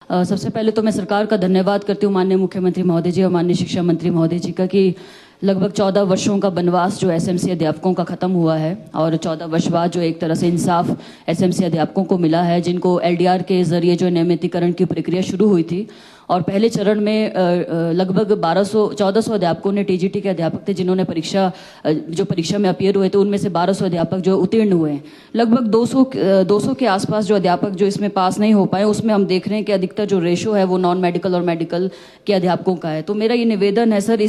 सबसे पहले तो मैं सरकार का धन्यवाद करती हूँ, माननीय मुख्यमंत्री महोदय जी और माननीय शिक्षा मंत्री महोदय जी का, कि लगभग 14 वर्षों का वनवास जो एसएमसी अध्यापकों का खत्म हुआ है और 14 वर्ष बाद जो एक तरह से इंसाफ एसएमसी अध्यापकों को मिला है, जिनको एलडीआर के जरिए जो नियमितीकरण की प्रक्रिया शुरू हुई थी। और पहले चरण में लगभग 1400 अध्यापकों ने, टीजीटी के अध्यापक थे जिन्होंने परीक्षा में अपीयर हुए थे, उनमें से 1200 अध्यापक जो उत्तीर्ण हुए हैं। लगभग 200 के आसपास जो अध्यापक जो इसमें पास नहीं हो पाए, उसमें हम देख रहे हैं कि अधिकतर जो रेशो है वो नॉन मेडिकल और मेडिकल के अध्यापकों का है। तो मेरा ये निवेदन है सर,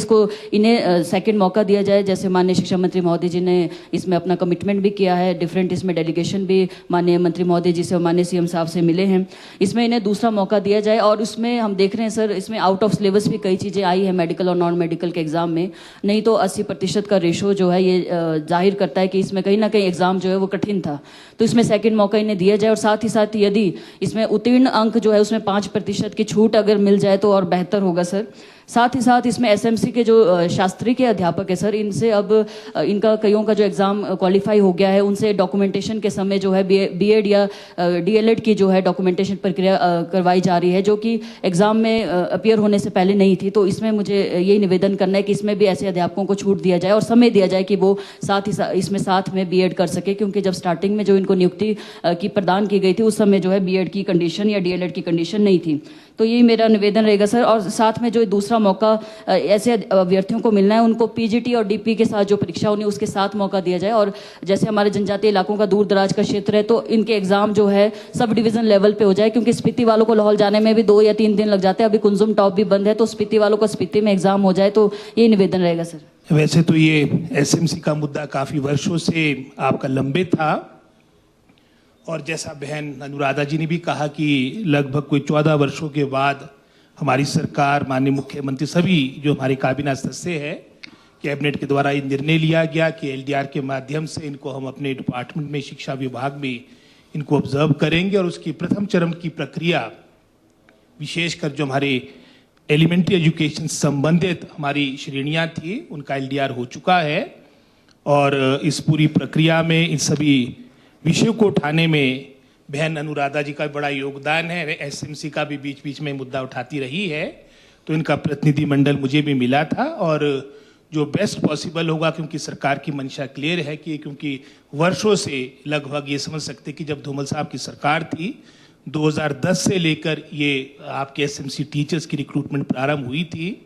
इन्हें सेकंड मौका दिया जाए। जैसे माननीय शिक्षा मंत्री महोदय जी ने इसमें अपना कमिटमेंट भी किया है, डिफरेंट इसमें डेलीगेशन भी माननीय मंत्री महोदय जी से और माननीय सीएम साहब से मिले हैं। इसमें इन्हें दूसरा मौका दिया जाए। और उसमें हम देख रहे हैं सर, इसमें आउट ऑफ सिलेबस भी कई चीज़ें आई है मेडिकल और नॉन मेडिकल के एग्जाम में। नहीं तो 80% का रेशो जो है ये जाहिर करता है कि इसमें कहीं ना कहीं एग्जाम जो है वो कठिन था। तो इसमें सेकंड मौका इन्हें दिया जाए। और साथ ही साथ यदि इसमें उत्तीर्ण अंक जो है उसमें 5% की छूट अगर मिल जाए तो और बेहतर होगा सर। साथ ही साथ इसमें एसएमसी के जो शास्त्री के अध्यापक है सर, इनसे अब इनका कईयों का जो एग्ज़ाम क्वालिफाई हो गया है, उनसे डॉक्यूमेंटेशन के समय जो है बीएड या डीएलएड की जो है डॉक्यूमेंटेशन प्रक्रिया करवाई जा रही है, जो कि एग्ज़ाम में अपीयर होने से पहले नहीं थी। तो इसमें मुझे यही निवेदन करना है कि इसमें भी ऐसे अध्यापकों को छूट दिया जाए और समय दिया जाए कि वो इसमें साथ में बीएड कर सके, क्योंकि जब स्टार्टिंग में जो इनको नियुक्ति की प्रदान की गई थी उस समय जो है बीएड की कंडीशन या डीएलएड की कंडीशन नहीं थी। तो यही मेरा निवेदन रहेगा सर। और साथ में जो दूसरा मौका ऐसे अभ्यर्थियों को मिलना है, उनको पीजीटी और डीपी के साथ जो परीक्षा होनी है उसके साथ मौका दिया जाए। और जैसे हमारे जनजातीय इलाकों का दूर दराज का क्षेत्र है, तो इनके एग्जाम जो है सब डिवीजन लेवल पे हो जाए, क्योंकि स्पीति वालों को लाहौल जाने में भी 2 या 3 दिन लग जाते हैं। अभी कुंजुम टॉप भी बंद है, तो स्पीति वालों को स्पीति में एग्जाम हो जाए। तो ये निवेदन रहेगा सर। वैसे तो ये एसएमसी का मुद्दा काफी वर्षों से आपका लंबित था, और जैसा बहन अनुराधा जी ने भी कहा कि लगभग कोई 14 वर्षों के बाद हमारी सरकार, माननीय मुख्यमंत्री, सभी जो हमारे काबीना सदस्य हैं, कैबिनेट के द्वारा ये निर्णय लिया गया कि एलडीआर के माध्यम से इनको हम अपने डिपार्टमेंट में, शिक्षा विभाग में इनको ऑब्जर्व करेंगे। और उसकी प्रथम चरण की प्रक्रिया, विशेषकर जो हमारे एलिमेंट्री एजुकेशन संबंधित हमारी श्रेणियां थी, उनका एलडीआर हो चुका है। और इस पूरी प्रक्रिया में इन सभी विषयों को उठाने में बहन अनुराधा जी का बड़ा योगदान है। एसएमसी का भी बीच बीच में मुद्दा उठाती रही है, तो इनका प्रतिनिधिमंडल मुझे भी मिला था। और जो बेस्ट पॉसिबल होगा, क्योंकि सरकार की मंशा क्लियर है कि क्योंकि वर्षों से, लगभग ये समझ सकते कि जब धूमल साहब की सरकार थी 2010 से लेकर ये आपके एसएमसी टीचर्स की रिक्रूटमेंट प्रारंभ हुई थी,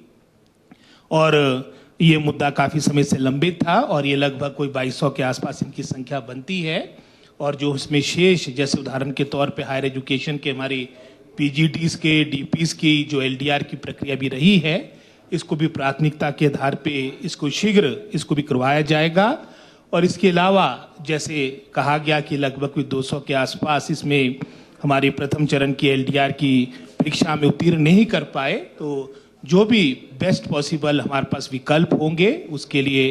और ये मुद्दा काफ़ी समय से लंबित था। और ये लगभग कोई 2200 के आसपास इनकी संख्या बनती है। और जो इसमें शेष, जैसे उदाहरण के तौर पे हायर एजुकेशन के हमारे पीजीटीज के, डीपीज की जो एलडीआर की प्रक्रिया भी रही है, इसको भी प्राथमिकता के आधार पे इसको शीघ्र इसको भी करवाया जाएगा। और इसके अलावा जैसे कहा गया कि लगभग कोई 200 के आसपास इसमें हमारे प्रथम चरण की एलडीआर की परीक्षा में उत्तीर्ण नहीं कर पाए, तो जो भी बेस्ट पॉसिबल हमारे पास विकल्प होंगे उसके लिए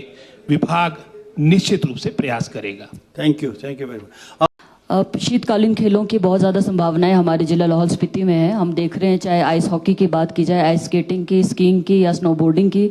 विभाग निश्चित रूप से प्रयास करेगा। Thank you very much. शीतकालीन खेलों की बहुत ज़्यादा संभावनाएं हमारे जिला लाहौल स्पीति में है। हम देख रहे हैं, चाहे आइस हॉकी की बात की जाए, आइस स्केटिंग की, स्कीइंग की या स्नोबोर्डिंग की,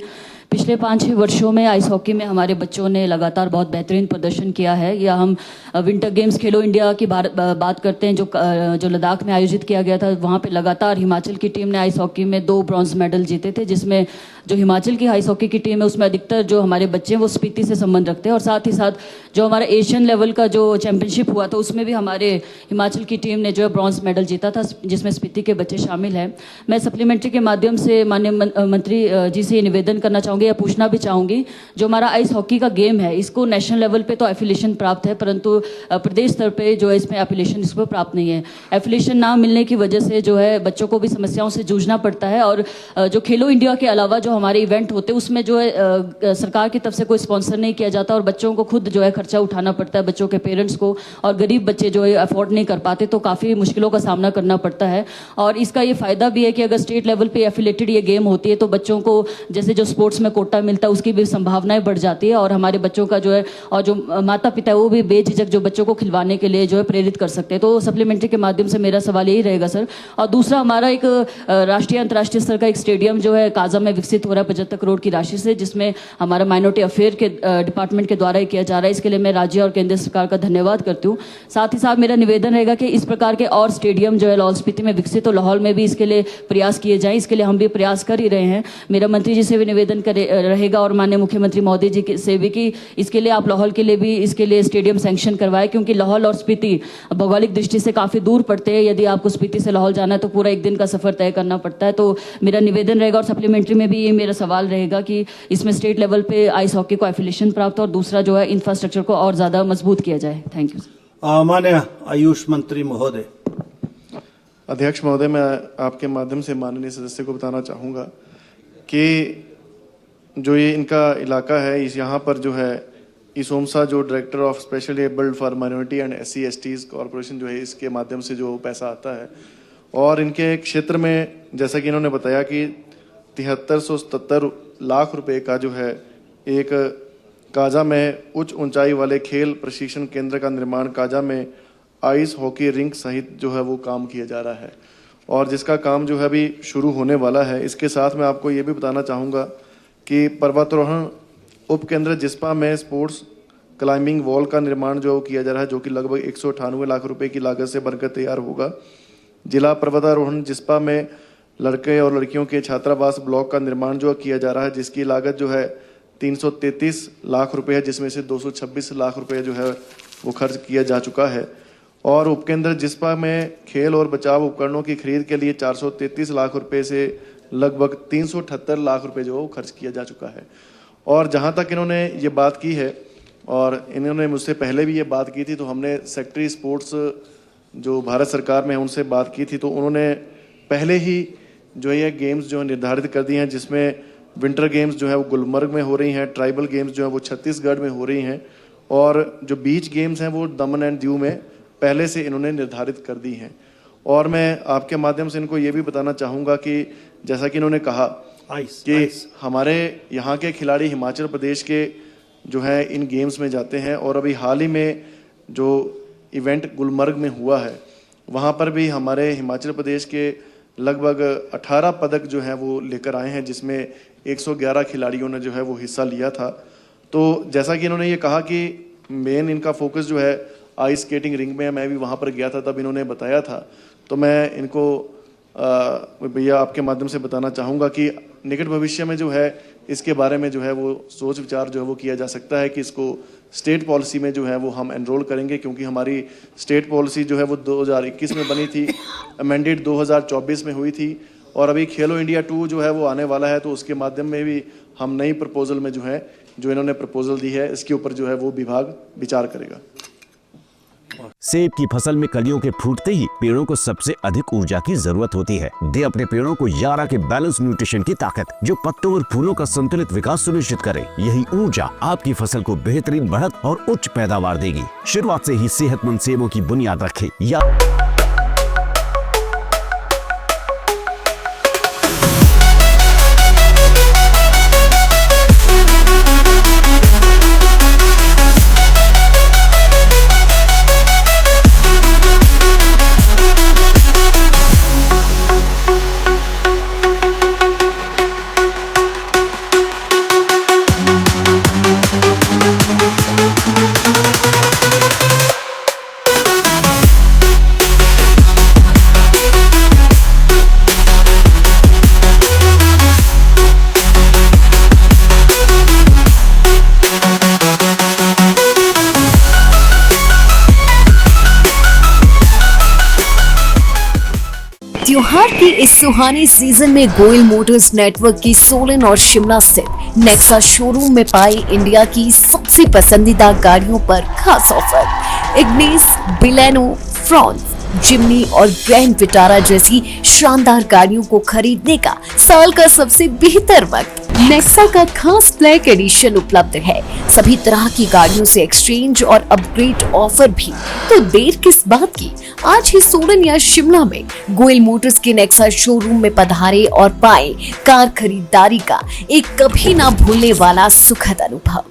पिछले 5-6 वर्षों में आइस हॉकी में हमारे बच्चों ने लगातार बहुत बेहतरीन प्रदर्शन किया है। या हम विंटर गेम्स खेलो इंडिया की बात करते हैं, जो लद्दाख में आयोजित किया गया था, वहाँ पे लगातार हिमाचल की टीम ने आइस हॉकी में 2 ब्रॉन्ज मेडल जीते थे, जिसमें जो हिमाचल की आइस हॉकी की टीम है उसमें अधिकतर जो हमारे बच्चे हैं वो स्पीति से संबंध रखते हैं। और साथ ही साथ जो हमारा एशियन लेवल का जो चैंपियनशिप हुआ था उसमें भी हमारे हिमाचल की टीम ने जो है ब्रॉन्ज मेडल जीता था, जिसमें स्पीति के बच्चे शामिल हैं। मैं सप्लीमेंट्री के माध्यम से माननीय मंत्री जी से निवेदन करना चाहूँगी या पूछना भी चाहूँगी, जो हमारा आइस हॉकी का गेम है, इसको नेशनल लेवल पे तो एफिलिएशन प्राप्त है, परंतु प्रदेश स्तर पे जो है इसमें एफिलिएशन इसको प्राप्त नहीं है। एफिलिएशन ना मिलने की वजह से जो है बच्चों को भी समस्याओं से जूझना पड़ता है। और जो खेलो इंडिया के अलावा जो हमारे इवेंट होते हैं उसमें जो है सरकार की तरफ से कोई स्पॉन्सर नहीं किया जाता, और बच्चों को खुद जो है खर्चा उठाना पड़ता है, बच्चों के पेरेंट्स को। और गरीब बच्चे जो है अफोर्ड नहीं कर पाते, तो काफ़ी मुश्किलों का सामना करना पड़ता है। और इसका ये फ़ायदा भी है कि अगर स्टेट लेवल पे एफिलेटेड ये गेम होती है तो बच्चों को, जैसे जो स्पोर्ट्स में कोटा मिलता है उसकी भी संभावनाएं बढ़ जाती है, और हमारे बच्चों का जो है और जो माता पिता है वो भी बेझिझक जो बच्चों को खिलवाने के लिए जो है प्रेरित कर सकते हैं। तो सप्लीमेंट्री के माध्यम से मेरा सवाल यही रहेगा सर। और दूसरा, हमारा एक राष्ट्रीय अंतर्राष्ट्रीय स्तर का एक स्टेडियम जो है काजा में विकसित हो रहा है 75 करोड़ की राशि से, जिसमें हमारा माइनॉरिटी अफेयर के डिपार्टमेंट के द्वारा ही किया जा रहा है। इसके लिए मैं राज्य और केंद्र सरकार का धन्यवाद करती हूँ। साथ ही साथ मेरा निवेदन रहेगा कि इस प्रकार के और स्टेडियम जो है लाहौल स्पीति में विकसित हो, लाहौल में भी इसके लिए प्रयास किए जाएं। इसके लिए हम भी प्रयास कर ही रहे हैं। मेरा मंत्री जी से भी निवेदन रहेगा और माननीय मुख्यमंत्री महोदय जी से भी कि इसके लिए आप लाहौल के लिए भी इसके लिए स्टेडियम सैंक्शन करवाएं, क्योंकि लाहौल और स्पीति भौगोलिक दृष्टि से काफी दूर पड़ते हैं। यदि आपको स्पीति से लाहौल जाना है तो पूरा एक दिन का सफर तय करना पड़ता है। तो मेरा निवेदन रहेगा और सप्लीमेंट्री में भी ये मेरा सवाल रहेगा कि इसमें स्टेट लेवल पे आइस हॉकी को एफिलिएशन प्राप्त हो और दूसरा जो है इंफ्रास्ट्रक्चर को और ज्यादा मजबूत किया जाए। Thank you. माननीय आयुष मंत्री महोदय। अध्यक्ष महोदय, मैं आपके माध्यम से माननीय सदस्य को बताना चाहूँगा कि जो ये इनका इलाका है, इस यहाँ पर जो है इसोमसा जो director of specially abled for minority and SC/STs corporation जो है, इसके माध्यम से जो पैसा आता है, और इनके क्षेत्र में जैसा कि इन्होंने बताया कि 7377 लाख रुपए का जो है एक काजा में उच्च ऊंचाई वाले खेल प्रशिक्षण केंद्र का निर्माण काजा में आइस हॉकी रिंक सहित जो है वो काम किया जा रहा है, और जिसका काम जो है अभी शुरू होने वाला है। इसके साथ मैं आपको ये भी बताना चाहूँगा कि पर्वतारोहण उप केंद्र जिस्पा में स्पोर्ट्स क्लाइंबिंग वॉल का निर्माण जो किया जा रहा है, जो कि लगभग 198 लाख रुपए की लागत से बनकर तैयार होगा। जिला पर्वतारोहण जिस्पा में लड़के और लड़कियों के छात्रावास ब्लॉक का निर्माण जो किया जा रहा है, जिसकी लागत जो है 333 लाख रुपए है, जिसमें से 226 लाख रुपए जो है वो खर्च किया जा चुका है। और उपकेंद्र जिस्पा में खेल और बचाव उपकरणों की खरीद के लिए 433 लाख रुपए से लगभग 378 लाख रुपए जो खर्च किया जा चुका है। और जहां तक इन्होंने ये बात की है, और इन्होंने मुझसे पहले भी ये बात की थी, तो हमने सेक्रेटरी स्पोर्ट्स जो भारत सरकार में उनसे बात की थी, तो उन्होंने पहले ही जो ये गेम्स जो निर्धारित कर दिए हैं, जिसमें विंटर गेम्स जो है वो गुलमर्ग में हो रही हैं, ट्राइबल गेम्स जो है वो छत्तीसगढ़ में हो रही हैं, और जो बीच गेम्स हैं वो दमन एंड दीव में पहले से इन्होंने निर्धारित कर दी हैं। और मैं आपके माध्यम से इनको ये भी बताना चाहूँगा कि जैसा कि इन्होंने कहा कि हमारे यहाँ के खिलाड़ी हिमाचल प्रदेश के जो है इन गेम्स में जाते हैं, और अभी हाल ही में जो इवेंट गुलमर्ग में हुआ है वहाँ पर भी हमारे हिमाचल प्रदेश के लगभग 18 पदक जो हैं वो लेकर आए हैं, जिसमें 111 खिलाड़ियों ने जो है वो हिस्सा लिया था। तो जैसा कि इन्होंने ये कहा कि मेन इनका फोकस जो है आइस स्केटिंग रिंग में है, मैं भी वहाँ पर गया था तब इन्होंने बताया था। तो मैं इनको भैया आपके माध्यम से बताना चाहूँगा कि निकट भविष्य में जो है इसके बारे में जो है वो सोच विचार जो है वो किया जा सकता है कि इसको स्टेट पॉलिसी में जो है वो हम एनरोल करेंगे, क्योंकि हमारी स्टेट पॉलिसी जो है वो 2021 में बनी थी, अमेंडेड 2024 में हुई थी, और अभी खेलो इंडिया 2 जो है वो आने वाला है, तो उसके माध्यम में भी हम नई प्रपोजल में जो है जो इन्होंने प्रपोजल दी है इसके ऊपर जो है वो विभाग विचार करेगा। सेब की फसल में कलियों के फूटते ही पेड़ों को सबसे अधिक ऊर्जा की जरूरत होती है। दे अपने पेड़ों को यारा के बैलेंस न्यूट्रिशन की ताकत, जो पत्तों और फूलों का संतुलित विकास सुनिश्चित करे। यही ऊर्जा आपकी फसल को बेहतरीन बढ़त और उच्च पैदावार देगी। शुरुआत से ही सेहतमंद सेबों की बुनियाद रखे या त्योहार की इस सुहानी सीजन में गोयल मोटर्स नेटवर्क की सोलन और शिमला स्थित नेक्सा शोरूम में पाई इंडिया की सबसे पसंदीदा गाड़ियों पर खास ऑफर। इग्निस, बिलेनो, फ्रॉन्स, जिम्नी और ग्रैंड विटारा जैसी शानदार गाड़ियों को खरीदने का साल का सबसे बेहतर वक्त नेक्सा का खास ब्लैक एडिशन उपलब्ध है। सभी तरह की गाड़ियों से एक्सचेंज और अपग्रेड ऑफर भी। तो देर किस बात की, आज ही सोलन या शिमला में गोयल मोटर्स के नेक्सा शोरूम में पधारे और पाए कार खरीदारी का एक कभी ना भूलने वाला सुखद अनुभव।